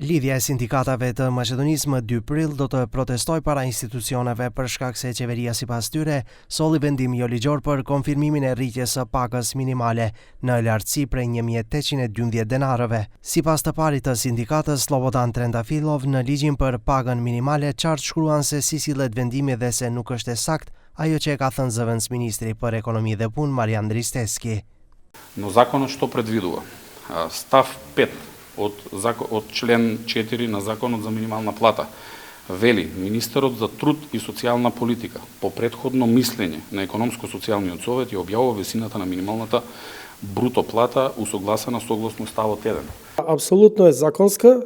Lidhja e sindikatave të Maqedonisë më 2 prill do të protestoj para institucioneve për shkak se qeveria sipas tyre solli vendim jo ligjor për konfirmimin e rritjes së pagës minimale në lartësi prej 1.812 denarëve. Sipas të parit të sindikatës Slobodan Trendafilov, në ligjin për pagën minimale qartë shkruan se si sillet vendimi dhe se nuk është e saktë ajo që e ka thënë zëvendës ministri për ekonomi dhe punë Marijan Risteski. Но законот што предвидува? Став 5 од член 4 на Законот за минимална плата вели Министерот за труд и социјална политика по претходно мислење на економско-социјалниот совет ја објавува висината на минималната бруто плата усогласена согласно ставот 1. Апсолутно е законска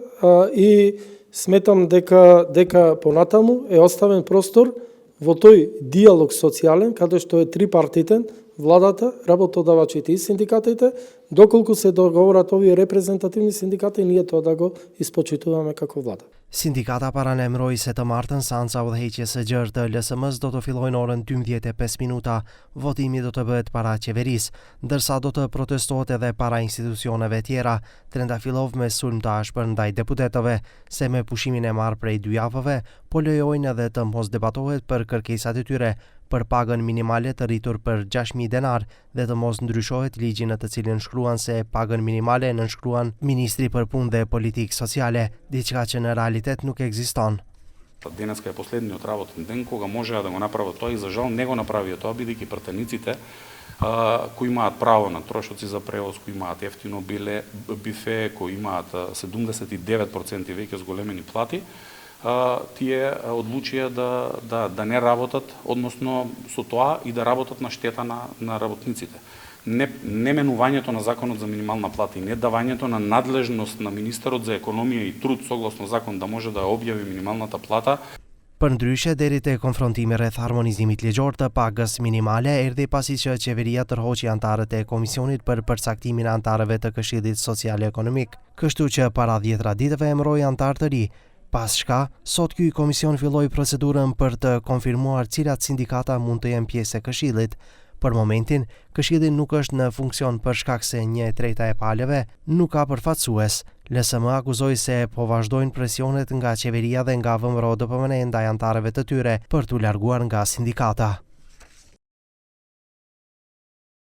и сметам дека понатаму е оставен простор во тој диалог социјален, каде што е трипартитен, владата, работодавачите и синдикатите, доколку се договорат овие репрезентативни синдикати, ние тоа да го испочитуваме како влада. Sindikata paralemroi se të martën seanca udhëheqjes së gjerë të LSM-s do të fillojnë orën 12:05 minuta. Votimi do të bëhet para qeverisë, ndërsa do të protestohet edhe para institucioneve tjera. Trendafilov me sulmtash për ndaj deputetëve se me pushimin e marrë prej 2 javëve, po lejojnë edhe të mos debatohet për kërkesat e tyre për pagën minimale të rritur për 6.000 denar dhe të mos ndryshohet ligji në të cilin shkruan se pagën minimale nënshkruan Ministri për Punë dhe Politikë Sociale, diçka që në realitet nuk ekziston. Денеска е последниот работен ден кога можеа да го направат тоа и за жал не го направија тоа, бидејќи пратениците кои имаат право на трошоци за превоз, кои имаат ефтино бифе, кои имаат 79% веќе зголемени плати, тие одлучија да не работат, односно со тоа и да работат на штета на работниците. Неменувањето на законот за минимална плата и не давањето на надлежност на министерот за економија и труд согласно закон да може да објави минималната плата. Përndryshe, deri te konfrontimi rreth harmonizimit ligjor të pagës minimale erdhi pasi që qeveria tërhoqi antarët e komisionit për përcaktimin e antarëve të Këshillit Social Ekonomik, kështu që para 10 ditëve emëroi antar të ri. Pas shka, sot ky komision filloi procedurën për të konfirmuar cilat sindikata mund të jenë pjesë e Këshillit. Për momentin, Këshilli nuk është në funksion për shkak se 1/3 e palëve nuk ka përfaqësues. LSM akuzoi se po vazhdojnë presionet nga qeveria dhe nga VMRO-DPMN ndaj antarëve të tyre për t'u larguar nga sindikata.